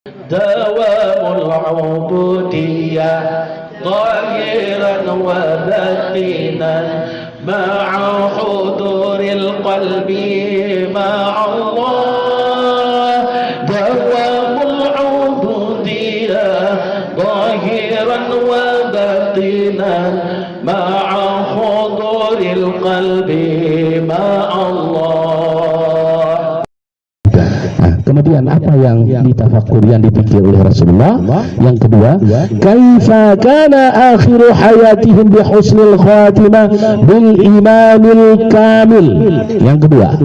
دوام العبودية ظاهرا وباطنا مع حضور القلب مع الله. دوام العبودية ظاهرا وباطنا مع حضور القلب مع الله. Kemudian apa yang ditafakur, yang dipikir oleh Rasulullah? Yang kedua, kaifa kana akhiru hayatihim bi husnil khatimah bil imanil kamil. Yang kedua,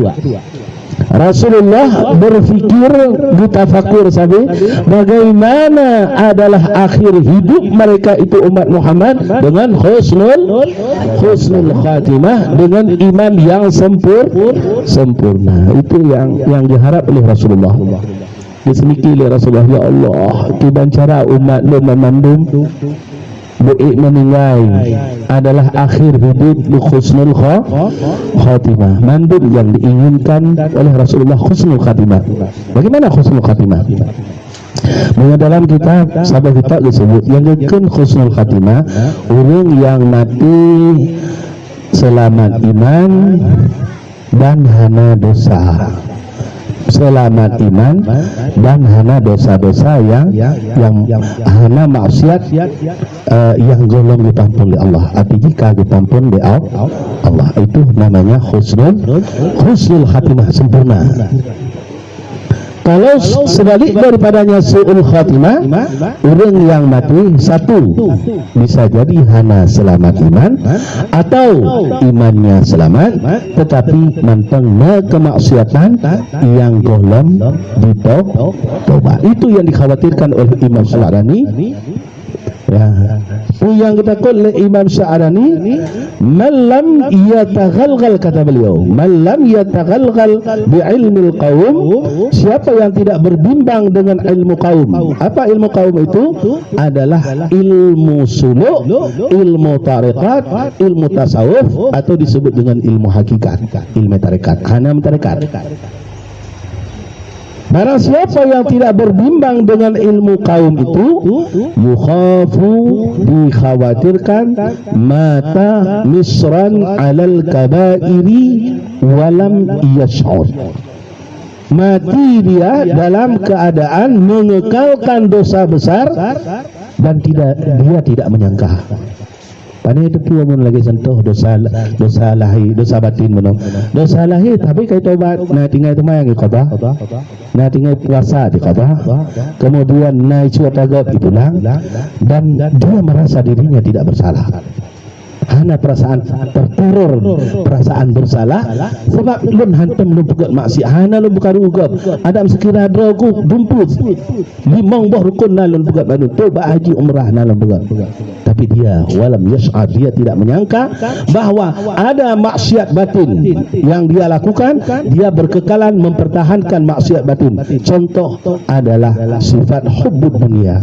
Rasulullah berfikir, ditafakur sampai bagaimana adalah akhir hidup mereka itu umat Muhammad dengan husnul khatimah, dengan iman yang sempurna. Itu yang diharap oleh Rasulullah. Disemiki oleh Rasulullah, ya Allah, kiban cara umat lu memandum baik meninggal adalah akhir hidup husnul khatimah. Mandub yang diinginkan oleh Rasulullah husnul khatimah. Bagaimana husnul khatimah? Bahwa dalam kitab sahabat kita disebut yang keun husnul khatimah orang yang mati selamat iman dan hana dosa. Selamat iman dan hana dosa-dosa yang hana maksiat yang golong ditampun oleh Allah. Arti jika ditampun oleh Allah, itu namanya husnul khatimah, sempurna. Kalau sebalik daripadanya su'ul khatimah, orang yang mati satu bisa jadi hana selamat iman atau imannya selamat tetapi manteng kemaksiatan yang golong ditaubat. Itu yang dikhawatirkan oleh Imam Sya'rani. Ya, yang kita oleh Imam Sya'rani, malam yataghalghal, kata beliau, malam yataghalghal bi ilmil qaum, siapa yang tidak berbimbang dengan ilmu kaum. Apa ilmu kaum itu? Adalah ilmu suluk, ilmu tariqat, ilmu tasawuf, atau disebut dengan ilmu hakikat, ilmu tarekat, hanam tarekat. Barang siapa yang tidak berbimbang dengan ilmu kaum itu, yukhafu, dikhawatirkan, mata misran alal kabairi walam yash'ur, mati dia dalam keadaan mengekalkan dosa besar dan dia tidak menyangka. Pani itu pun lagi sentuh dosa lahir, dosa batin menong. Dosa lahir tapi kai tobat, nah tinggal itu mah yang qada. Nah tinggal puasa di qada. Kemudian naik cuaca tagap dipulang dan dia merasa dirinya tidak bersalah. Hana perasaan terteror, perasaan bersalah sebab lun hantam lun pegat maksiat, hana lun buka rugab adam sekira drogu dumput limang bah rukun nalun pegat banu toba haji umrah nalun pegat, tapi dia walam yash'ar, dia tidak menyangka bahwa ada maksiat batin yang dia lakukan. Dia berkekalan mempertahankan maksiat batin. Contoh adalah sifat hubbud dunia,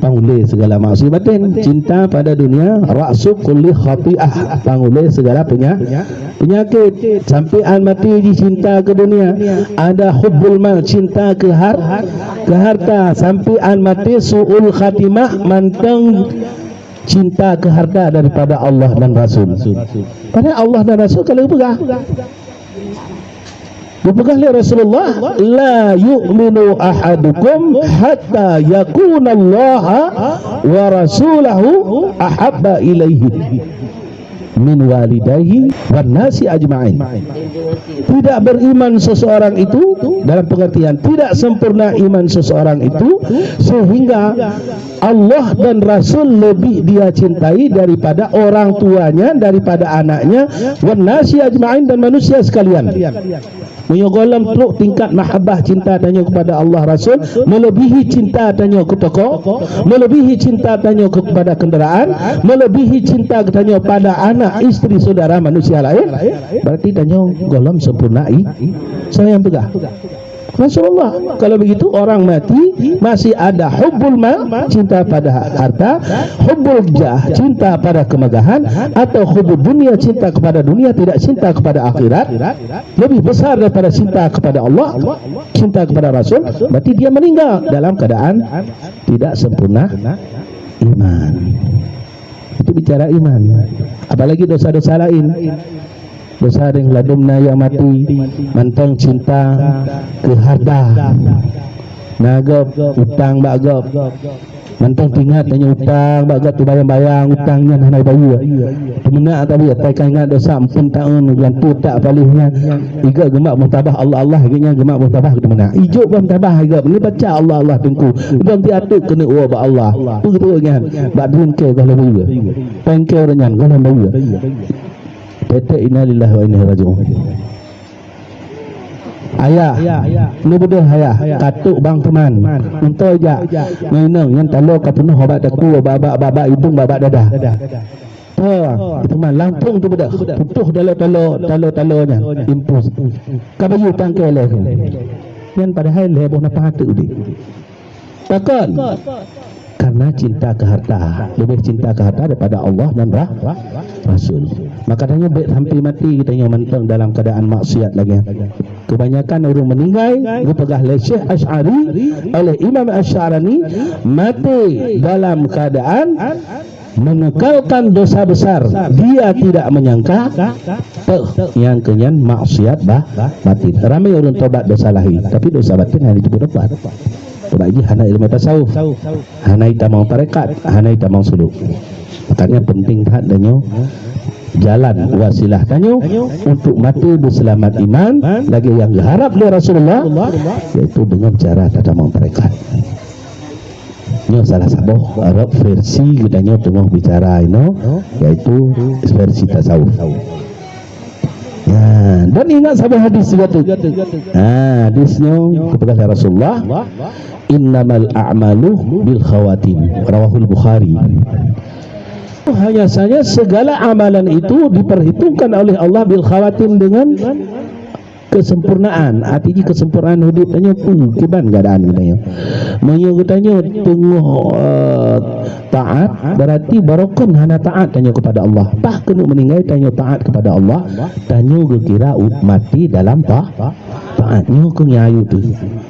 pangule segala maksiat batin, cinta pada dunia, ra'su kulli khati'ah, pangule segala penyakit. Sampean mati di cinta ke dunia. Ada hubbul mal, cinta ke harta. Sampean mati su'ul khatimah, manteng cinta ke harta daripada Allah dan Rasul. Pada Allah dan Rasul kalau pegang oleh Rasulullah, la yu'minu ahadukum hatta yakuna Allah wa rasulahu ahabba ilaihi min walidayhi wan nasi ajma'in. Tidak beriman seseorang itu, dalam pengertian tidak sempurna iman seseorang itu sehingga Allah dan Rasul lebih dia cintai daripada orang tuanya, daripada anaknya, wan nasi ajma'in, dan manusia sekalian. Menyogolam truk tingkat mahabbah, cinta tanya kepada Allah Rasul, melebihi cinta tanya ke toko, melebihi cinta tanya kepada kenderaan, melebihi cinta tanya pada anak, istri, saudara, manusia lain. Berarti tanya golom sempurna saya yang pegang. Rasulullah. Kalau begitu orang mati masih ada hubbul mal, cinta pada harta, hubbul jah, cinta pada kemegahan, atau hubbul dunia, cinta kepada dunia, tidak cinta kepada akhirat, lebih besar daripada cinta kepada Allah, cinta kepada Rasul, berarti dia meninggal dalam keadaan tidak sempurna iman. Itu bicara iman. Apalagi dosa-dosa lain, dosa yang ladumna yang mati mantong cinta ke harta, nagap utang bagap, mantong tingat tanya utang bagap tu bayang-bayang utangnya hanai bayu tu mena tapi atai ingat dosa ampun taun bulan tu tak palihnya iga gemak mutabah Allah genya gemak mutabah tu mena ijo pun mutabah iga ni baca Allah tengku dan ti atuk kena wa ba Allah tu tu kan bak dun ke kalau bayu pengke renyan kalau bayu Tete innalillahi wa inna ilaihi raji'un. Ayah, lu betul ayah, katuk bang teman, untuk aja, menang yang talo kapunuh obat daku, babak hidung, babak dadah. Itu man langsung tu bedak, putuh talo-talonya, impus. Kabayu tangkai leh. Yang padahal leh bona patu di. Takkan. Karena cinta ke harta, lebih cinta ke harta daripada Allah dan Rasul. Maka tanya baik sampai mati kita yang mentang dalam keadaan maksiat lagi. Kebanyakan orang meninggal dipegah oleh Syekh Asy'ari, oleh Imam Asy'arani, mati dalam keadaan mengekalkan dosa besar. Dia tidak menyangka yang kenyan maksiat batin. Ramai orang tobat dosa lahir, tapi dosa batin hanya dibuat. Bagi hana ilmu tasawuf, hana itamang tarekat, hana itamang suluk. Makanya penting tak danyo jalan wasilah danyo untuk mati berselamat iman lagi yang diharap oleh Rasulullah, yaitu dengan cara tatamang tarekat. Nyo salah satu Arab versi kita nyo tengah bicara yaitu versi tasawuf. Ya, dan ingat sampai hadis juga tu. Hadisnya kepada Rasulullah, innamal a'malu bil khawatim, rawahul Bukhari. Hanya saja segala amalan itu diperhitungkan oleh Allah bil khawatim dengan kesempurnaan. Artinya kesempurnaan hidup tanya kiban keadaan katanya. Menyo katanya tengah taat berarti barokah hana taat tanya kepada Allah. Tah kena meninggal tanya taat kepada Allah. Tanya kira mati dalam taatnya ke nyayu tu.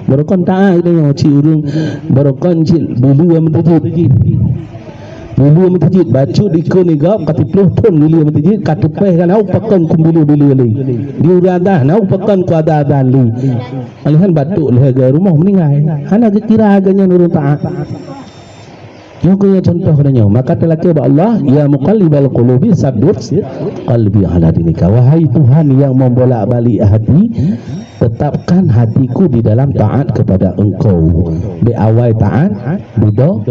Barokah taat tanya ci urung barokah cil bulu mentajid. Bulu mentajid bacu di kunigap katipluh pun bulu mentajid katupeh kan au pakan kumbilu bulu li. Diuradah nau pakan ku ada li. Alihan batuk lehaga rumah meninggal. Hana kira aganya nurun taat. Yang punya contoh katanya, maka telah kata Allah, ya muqallibal qulubi sabbit qalbi ala dinika. Wahai Tuhan yang membolak-balik hati, tetapkan hatiku di dalam taat kepada Engkau. Beawai taat, budo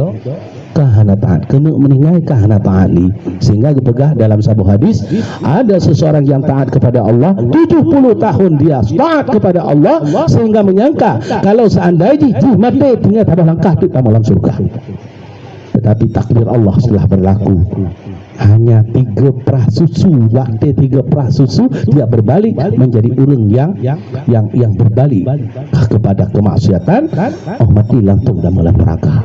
kahana taat, kena meninggal kahana taat li. Sehingga dipegah dalam sebuah hadis, ada seseorang yang taat kepada Allah 70 tahun dia taat kepada Allah sehingga menyangka kalau seandainya mati tinggal tambah langkah tu dalam surga. Tetapi takdir Allah setelah berlaku hanya 3 perah susu, waktu 3 perah susu dia berbalik menjadi orang yang berbalik kepada kemaksiatan. Mati langsung dalam neraka.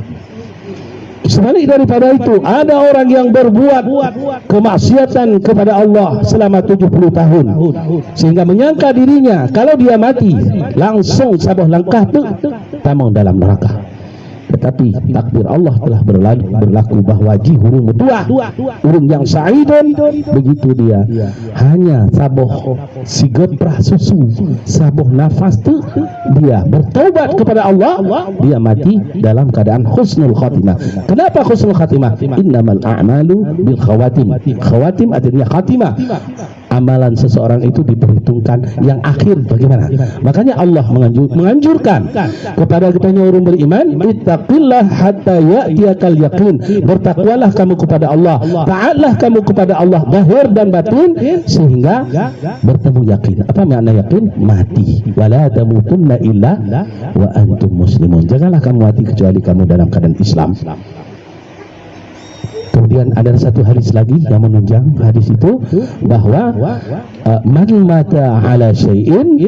Sebalik daripada itu, ada orang yang berbuat kemaksiatan kepada Allah selama 70 tahun sehingga menyangka dirinya kalau dia mati langsung sabuh langkah tu tamang dalam neraka. Tetapi takdir Allah telah berlaku bahawa hurung mutuah, hurung yang sa'idun, begitu dia hanya sabuh 3 perah susu, sabuh nafas tu dia bertaubat kepada Allah, dia mati dalam keadaan husnul khatimah. Kenapa husnul khatimah? Innamal a'malu bil khawatim. Khawatim artinya khatimah. Amalan seseorang itu diperhitungkan yang akhir bagaimana. Makanya Allah menganjurkan kepada kitanya orang beriman, ittaqillah hatta ya'tiyakal yaqin. Bertakwalah kamu kepada Allah, taatlah kamu kepada Allah zahir dan batin sehingga bertemu yakin. Apa makna yakin? Mati. Wala tamutunna illa wa antum muslimun. Janganlah kamu mati kecuali kamu dalam keadaan Islam. Kemudian ada satu hadis lagi yang menunjang hadis itu, bahwa man mata ala syai'in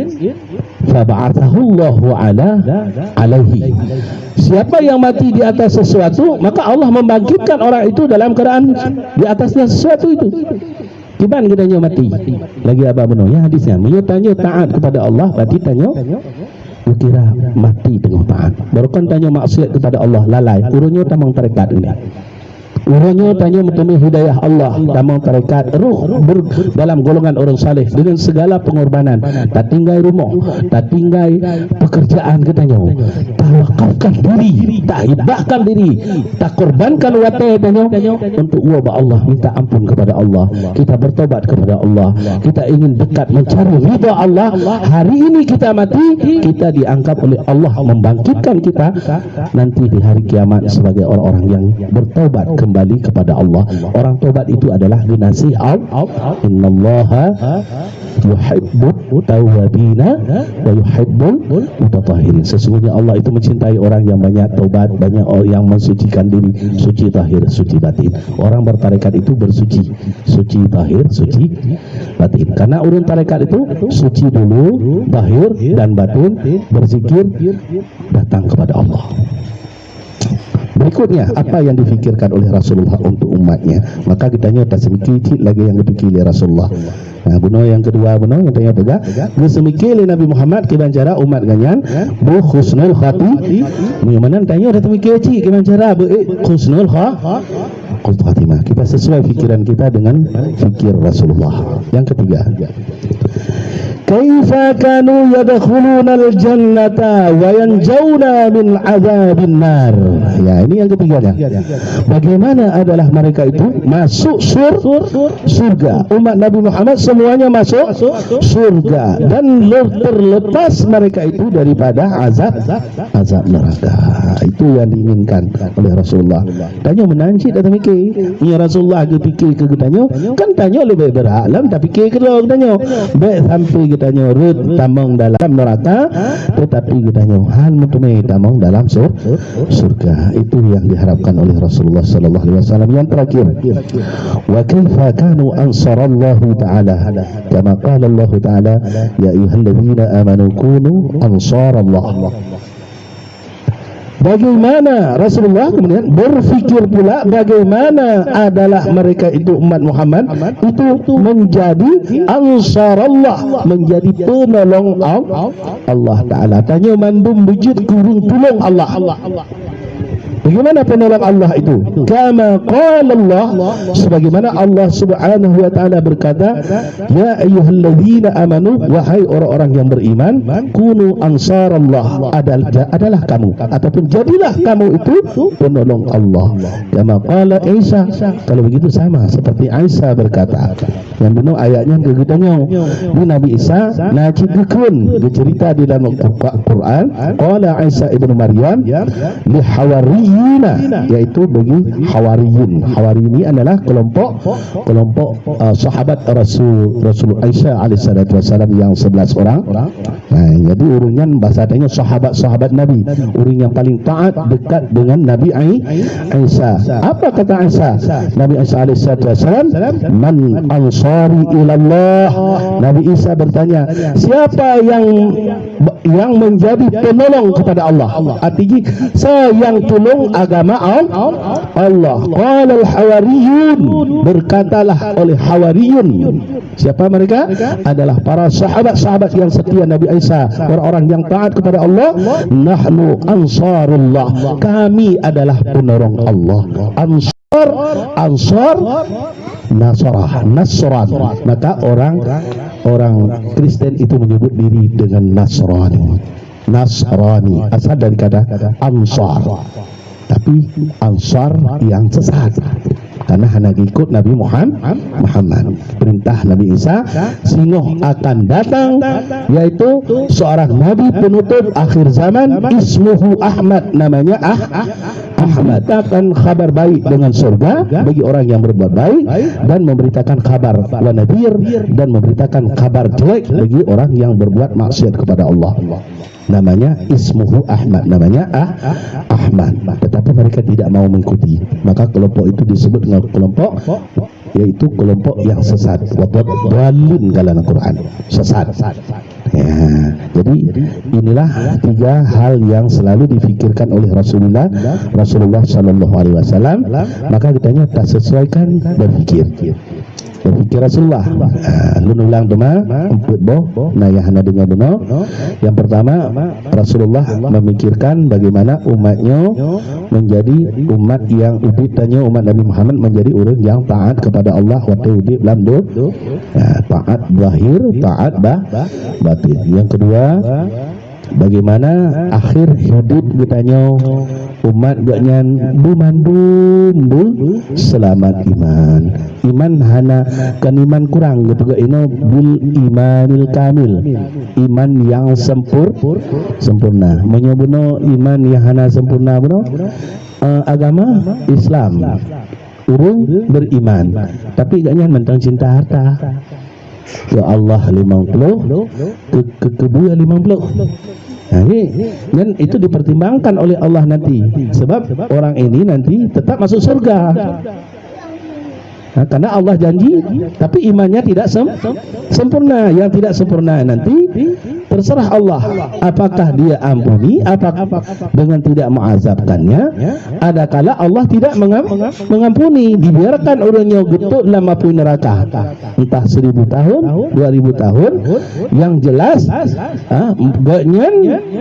fab'athahu Allahu alaihi. Siapa yang mati di atas sesuatu, maka Allah membangkitkan orang itu dalam keadaan di atasnya sesuatu itu. Kiban kita mati lagi apa benar ya hadisnya, dia tanya taat kepada Allah, berarti tanya kira mati tengah taat. Baru kan tanya maksiat kepada Allah, lalai urunnya tamang tarekat ini. Urunnya tanya bertemu hidayah Allah, tamang tarekat ruh dalam golongan orang saleh dengan segala pengorbanan. Tak tinggal rumah, tak tinggal pekerjaan katanya. Tak wakafkan diri, tak hibahkan diri, tak korbankan watai tanya untuk wabah Allah, minta ampun kepada Allah. Kita bertobat kepada Allah. Kita ingin dekat mencari ridha Allah. Hari ini kita mati, kita dianggap oleh Allah membangkitkan kita nanti di hari kiamat sebagai orang-orang yang bertobat kembali kepada Allah. Orang tobat itu adalah dinasih Allah. Innallaha yuhibbut tawwabina wa yuhibbul mutatahhirin. Sesungguhnya Allah itu mencintai orang yang banyak taubat, banyak orang yang mensucikan diri, suci tahir, suci batin. Orang bertarekat itu bersuci, suci tahir, suci batin. Karena urun tarekat itu suci dulu, tahir dan batin, berzikir, datang kepada Allah. Berikutnya, apa yang difikirkan oleh Rasulullah untuk umatnya? Maka kita nyata sedikit lagi yang dipikir oleh Rasulullah. Nah, bunuh yang kedua, bunuh yang tanya tegak. Semikir Nabi Muhammad kiban cara umat ganyan bu husnul khati. Ni mana tanya dah temikir cik kiban cara bu husnul khatimah. Kita sesuai fikiran kita dengan fikir Rasulullah. Yang ketiga, kaifa kanu yadkhuluna al-jannata wa yanjauna min azabin nar. Ya, ini yang ketiganya. Bagaimana adalah mereka itu masuk surga. Umat Nabi Muhammad semuanya masuk surga dan terlepas mereka itu daripada azab neraka. Itu yang diinginkan oleh Rasulullah. Tanya menancik datang mikir. Ya Rasulullah ke fikir ke tanya. Kan tanya lebih beralam tapi fikir ke tanya. Baik sampai kitanya rut tamang dalam neraka, tetapi kitanya han mutumai tamang dalam surga. Itu yang diharapkan oleh Rasulullah sallallahu alaihi wasallam. Yang terakhir, wa kaifa kanu ansarallahu ta'ala kama qala Allah ta'ala ya ayyuhalladzina amanu kunu ansarallah. Bagaimana Rasulullah kemudian berfikir pula bagaimana adalah mereka itu umat Muhammad itu menjadi ansarallah, menjadi penolong Allah Ta'ala. Tanya mandum bujit kurung tolong Allah. Bagaimana penolong Allah itu? Kama qala Allah, sebagaimana Allah Subhanahu wa taala berkata, ya ayyuhalladzina amanu, wahai orang-orang yang beriman, kunu ansarallah, adalah kamu ataupun jadilah kamu itu penolong Allah. Kama qala Isa, kalau begitu sama seperti Isa berkata. Yang benar ayatnya gegedanya di Nabi Isa nacikeun cerita di dalam Al-Qur'an, qala Isa ibnu Maryam li hawariyina, yaitu bagi hawariyun. Hawari ini adalah kelompok sahabat Rasul Isa alaihissalatu wassalam yang 11 orang. Nah, jadi urunnya bahasanya sahabat Nabi, urun yang paling taat dekat dengan Nabi Isa. Apa kata Isa? Nabi Isa alaihissalatu wassalam, man ansari ilallah. Nabi Isa bertanya, siapa yang menjadi penolong kepada Allah? Artinya saya yang tolong agama Allah. Qala al-hawariyun, berkatalah oleh hawariyun. Siapa mereka? Adalah para sahabat-sahabat yang setia Nabi Isa, orang-orang yang taat kepada Allah. Nahnu ansarullah, kami adalah penolong Allah. Ansar Nasran. Maka orang Kristen itu menyebut diri dengan Nasrani. Asal dari kata Ansar, tapi Ansar yang sesat karena hanya ikut Nabi Muhammad. Perintah Nabi Isa, sinoh akan datang, yaitu seorang Nabi penutup akhir zaman, ismuhu Ahmad, namanya Ahmad, akan kabar baik dengan surga bagi orang yang berbuat baik dan memberitakan kabar wanadir, dan memberitakan kabar jelek bagi orang yang berbuat maksiat kepada Allah. namanya ismuhu Ahmad, namanya Ahmad, tetapi mereka tidak mau mengikuti, maka kelompok itu disebut dengan kelompok, yaitu kelompok yang sesat, wadhalin dalam Al-Quran, sesat. Ya, jadi inilah tiga hal yang selalu difikirkan oleh Rasulullah Sallallahu Alaihi Wasallam. Maka kitanya tak sesuaikan berfikir Rasulullah. Lu ulang tu mah emput boh nayah hana dengar benar. Yang pertama, Rasulullah memikirkan bagaimana umatnya menjadi umat yang ubitanya, umat Nabi Muhammad menjadi orang yang taat kepada Allah waktu hidup dalam taat zahir, taat batin. Yang kedua, bagaimana akhir hidup kitanya umat gaknyan bumandum selamat iman hana kan iman kurang gitu gak ino bil imanil kamil, iman yang sempurna. Menyobono iman yang hana sempurna beno agama Islam urung beriman tapi gaknyan mentang cinta harta. Ya Allah 50 kedua 50. Nah, dan itu dipertimbangkan oleh Allah nanti, sebab orang ini nanti tetap masuk surga. Nah, karena Allah janji, tapi imannya tidak sempurna. Yang tidak sempurna nanti terserah Allah. Apakah dia ampuni, apakah dengan tidak mengazabkannya? Adakala Allah tidak mengampuni, dibiarkan orangnya getuk dalam api neraka, entah 1000 tahun, 2000 tahun. Yang jelas, gaknyan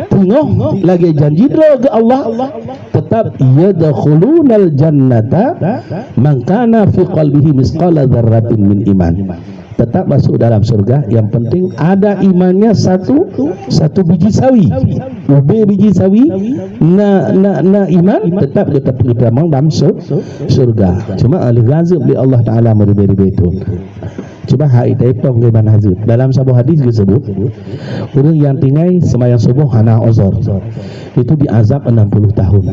tengok lagi janji ke Allah, tetap yadkhulunal jannata man kana fi qalbihi misqala dzarratin min iman, tetap masuk dalam surga. Yang penting ada imannya satu biji sawi, biji sawi na iman tetap kita mau dalam surga. Cuma alih gazib di Allah Taala memberi itu. Coba hai taipong bagaimana hazib dalam sebuah hadis disebut orang yang tinggal sembahyang subuh hana uzur itu diazab 60 tahun.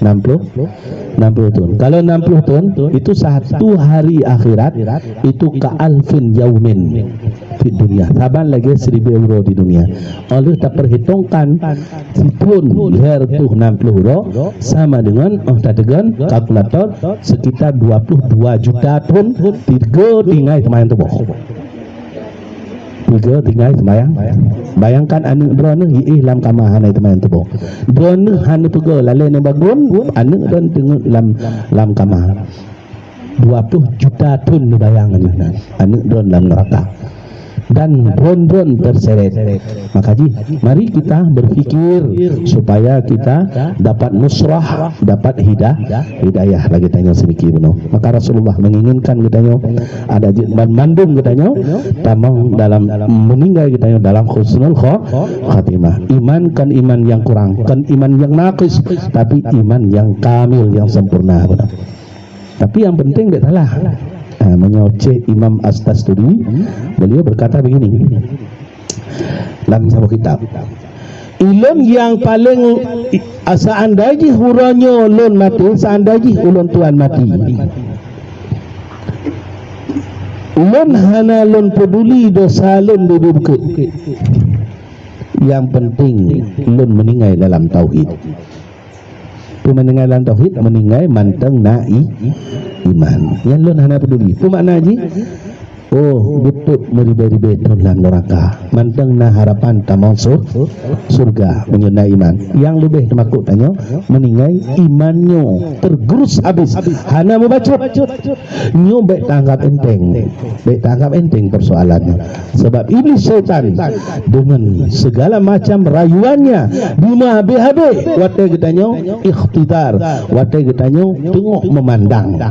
60 tahun. Kalau 60 tahun itu satu hari akhirat itu ka'alfin yaumin di dunia. Saban lagi 1000 euro di dunia. Oleh tak perhitungkan pun her tu 60 euro sama dengan dengan kalkulator sekitar 22 juta tahun tiga tinggal sembahyang tubuh. Tiga tinggal sembahyang. Bayangkan anu drone lam kamah hanai teman tubuh. Drone hanu tuga lalu ne bangun anu dan tengok lam kamah. 20 juta ton bayangkan anu drone dalam neraka. Dan drone terseret. Maka mari kita berfikir supaya kita dapat nusrah, dapat hidayah lagi tanya sedikit benar. Maka Rasulullah menginginkan katanya ada mandum katanya tamang dalam meninggal katanya dalam husnul khatimah. Iman kan iman yang kurang, kan iman yang naqis, tapi iman yang kamil, yang sempurna benar. Tapi yang penting tidak salah. Menyoceh Imam As-Tasturi, beliau berkata begini dalam sebuah kitab, ilmu yang paling seandainya huranya ulun mati, seandainya ulun tuan mati, ulun hana ulun peduli dosa ulun bukit. Yang penting ulun meninggal dalam tauhid. Meninggal dalam tauhid, meninggal manteng iman. Yang lun hana peduli. Itu makna haji. Oh, betul meribe-ribe dalam neraka. Manteng na harapan tamang surga menyunda iman. Yang lebih makuk tanya, meninggal imannya tergerus habis. Hana membacut. Nyo baik tanggap enteng. Baik tanggap enteng persoalannya. Sebab iblis syaitan dengan segala macam rayuannya bima habis. Watai kitanya ikhtidar. Watai kitanya tengok memandang.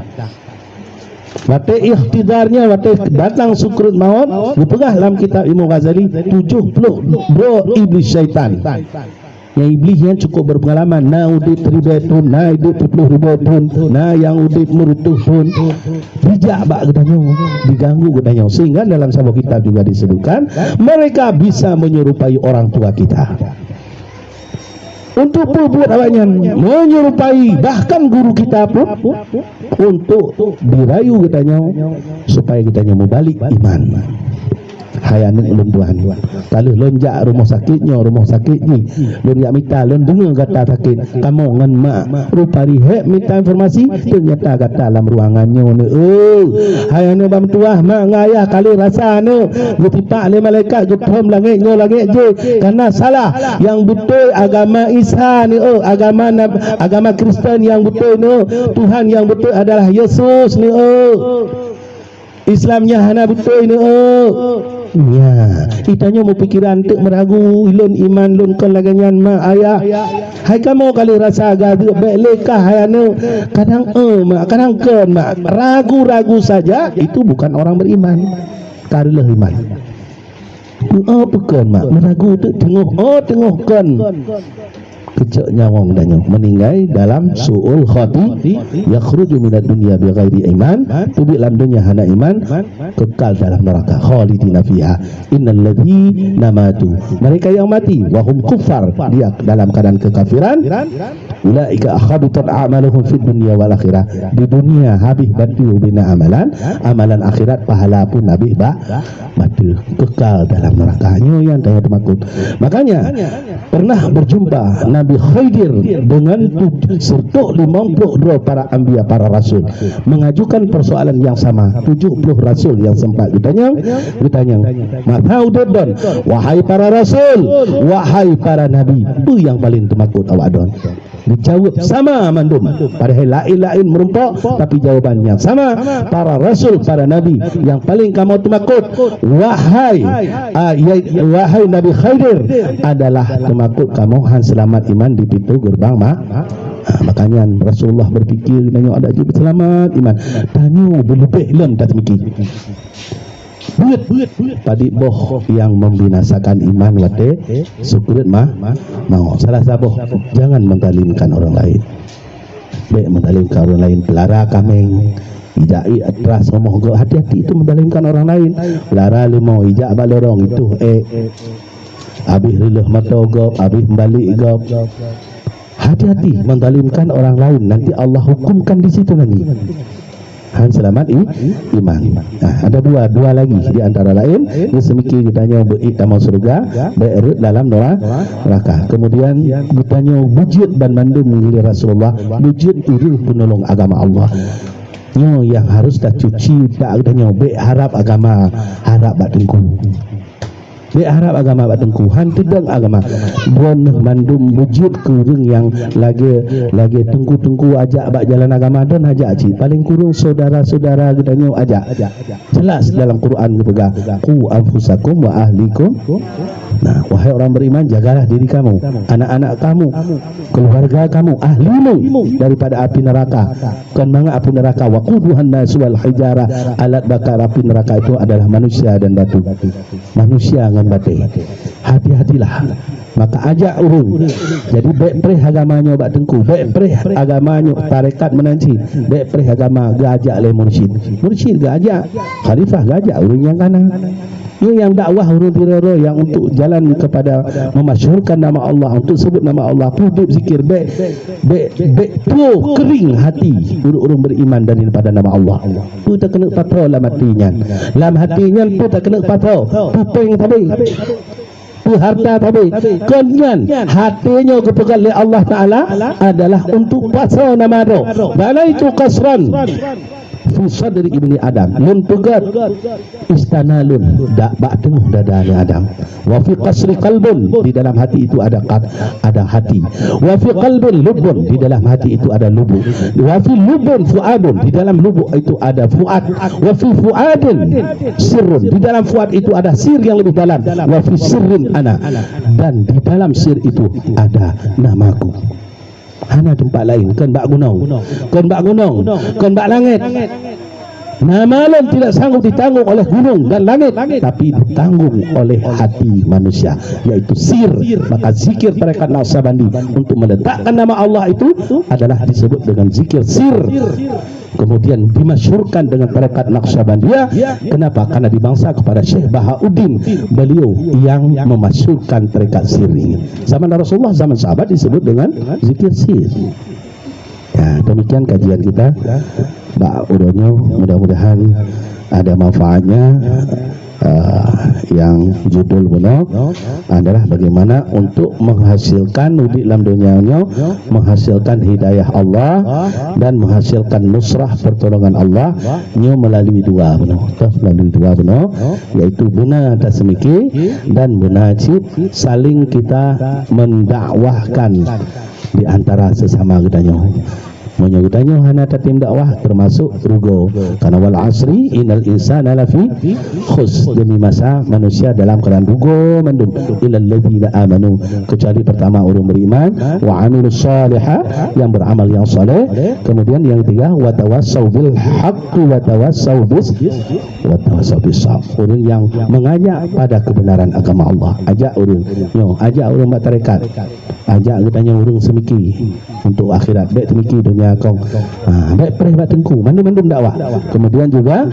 Watai ikhtidarnya, watai datang sukrut maut, dipegang dalam kitab Imam Ghazali 72 iblis syaitan. Yang iblis yang cukup berpengalaman, na udip 1000 tahun, na udip 10,000 tahun, na yang udip murutuh pun bijak bak katanya, diganggu katanya. Sehingga dalam sebuah kitab juga disebutkan mereka bisa menyerupai orang tua kita. Untuk buat awaknya menyerupai bahkan guru kita pun untuk dirayu katanya supaya kitanya mau balik iman. Hayane ulun tuan. Kalau lonjak rumah sakitnya, rumah sakit ni, lun yak minta, lun dengar kata sakit, kamu ngan mak rupa rihek minta informasi, ternyata kata dalam ruangannya ni. Hayane bam tuah mak ngayah kali rasa ni, gutipak le malaikat gutom langit je, karena salah yang betul agama Isa ni, agama Kristen yang betul ni, Tuhan yang betul adalah Yesus ni. Islamnya hana betul ni. Ya, kitanya mau pikiran untuk meragu ilun iman lun kon laganyan mak ayah. Hai kamu kali rasa gaduh baik lekah hayane kadang mak kadang kon mak ragu-ragu saja itu bukan orang beriman. Karilah iman. Bukan mak meragu tu tengok kon kecek nyawang danyo meninggal dalam su'ul khati yakhruju minad dunya bighairi iman, tubi dalam dunia hana iman, kekal dalam neraka khalidina fiha. Innal ladzina matu, mereka yang mati wahum kuffar, dia dalam keadaan kekafiran, ulaika akhabitat a'maluhum fid dunya wal akhirah, di dunia habis batu bina amalan akhirat pahala pun habis batu, kekal dalam neraka. Yang tanya temakut. Makanya pernah berjumpa Nabi Khidir dengan 52 para anbiya, para rasul, mengajukan persoalan yang sama. 70 rasul yang sempat ditanya, Mathaudon, wahai para rasul, wahai para nabi, itu yang paling temakut awak don. Dijawab sama mandum, padahal lain-lain merumpak, tapi jawaban yang sama. Para rasul, para nabi, yang paling kamu temakut wahai Nabi Khidir adalah temakut kamu han selamat iman di pintu gerbang makanya Rasulullah berfikir tanya ada je selamat iman, tanya berlebih lem tak mikir buat tadi boh yang membinasakan iman wate syukurit mau salah saboh jangan mentalimkan orang lain, baik mentalimkan orang lain, pelara kameng ijai atras ngomong go, hati-hati itu mendalimkan orang lain. Lara limau ijak balorong itu habis riluh mata go, habis balik go. Hati-hati mendalimkan orang lain, nanti Allah hukumkan di situ nanti. Han selamat iman. Nah, ada dua lagi di antara lain ini semiki ditanya tamu surga, berut dalam neraka. Kemudian ditanya wujud dan mandum mengilir Rasulullah, wujud itu penolong agama Allah. Yang harus dah cuci tak adanya baik harap agama harap batengku, baik harap agama batengku han tidak agama bon mandum wujud kurung yang lagi tengku ajak bak jalan agama dan ajak cik paling kurung saudara-saudara gedanya ajak jelas dalam Quran dipegang qu anfusakum wa ahlikum. Nah, wahai orang beriman, jagalah diri kamu, anak-anak kamu, keluarga kamu, ahlimu daripada api neraka. Kan manga api neraka waquduhan nas wal hijara, alat bakar api neraka itu adalah manusia dan batu. Manusia dengan batu. Hati-hatilah. Maka ajak urung. Jadi baik perih agamanya bak tengku, baik perih agamanya tarekat menanci, baik perih agama gajak le mursyid. Mursyid gajak, khalifah gajak urung yang kanan. Yang dakwah urun direro yang untuk jalan kepada memasyhurkan nama Allah, untuk sebut nama Allah, hidup zikir baik tu kering hati urun beriman daripada nama Allah. Tu tak kena patro dalam hatinya. Dalam hatinya tu tak kena patro. Pupeng tadi. Tu harta tadi. Kenyan hatinya kepegang oleh Allah Taala adalah untuk patro nama do. Balaitu qasran Fusa dari ibni Adam lun pegat istana lun dak bak tengah dadanya Adam. Wa fi qasri qalbun, di dalam hati itu ada hati. Wa fi qalbin lubun, di dalam hati itu ada lubuk. Wa fi lubun fuadun, di dalam lubuk itu ada fuad. Wa fi fuadin sirrun, di dalam fuad itu ada sir yang lebih dalam. Wa fi sirrin ana, dan di dalam sir itu ada namaku. Hana tempat lain kan bak gunung, kan bak langit. Nama alam tidak sanggup ditanggung oleh gunung dan langit, tapi ditanggung oleh hati manusia, yaitu sir. Maka zikir tarekat Naqsabandi untuk meletakkan nama Allah itu adalah disebut dengan zikir sir. Kemudian dimasyhurkan dengan tarekat Naqsabandiyah. Kenapa? Karena dibangsa kepada Syekh Bahauddin, beliau yang memasyhurkan tarekat sir ini. Zaman Rasulullah, zaman sahabat disebut dengan zikir sir. Ya, demikian kajian kita. Mbak Udonya, mudah-mudahan ada manfaatnya. yang judul benar adalah bagaimana untuk menghasilkan di dalam dunianya, menghasilkan hidayah Allah dan menghasilkan nusrah pertolongan Allah nya melalui dua benar, yaitu benar tasmiki dan munajid, saling kita mendakwahkan di antara sesama kita. Menyebutnya hana tatim dakwah termasuk rugo, karena wal asri innal insana lafi khus, demi masa manusia dalam keadaan rugo mandum illal ladzina amanu, kecuali pertama orang beriman, wa amilus salihah, yang beramal yang saleh, kemudian yang ketiga wa tawassau bil haqq wa tawassau bis sabr, orang yang mengajak pada kebenaran agama Allah, ajak orang buat tarekat, ajak katanya orang semiki untuk akhirat, baik semiki dunia kau, baik perih bat tengku, mandum dakwah. Kemudian juga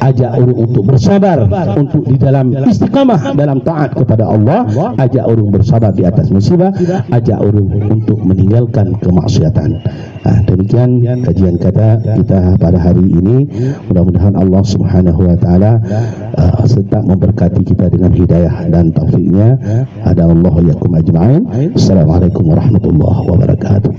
ajak orang untuk bersabar, untuk di dalam istiqamah dalam taat kepada Allah, ajak orang bersabar di atas musibah, ajak orang untuk meninggalkan kemaksiatan. Demikian kajian kita pada hari ini. Mudah-mudahan Allah Subhanahu wa taala serta memberkati kita dengan hidayah dan taufiknya. Hadallahu yakum ajma'in. Assalamualaikum warahmatullahi wabarakatuh.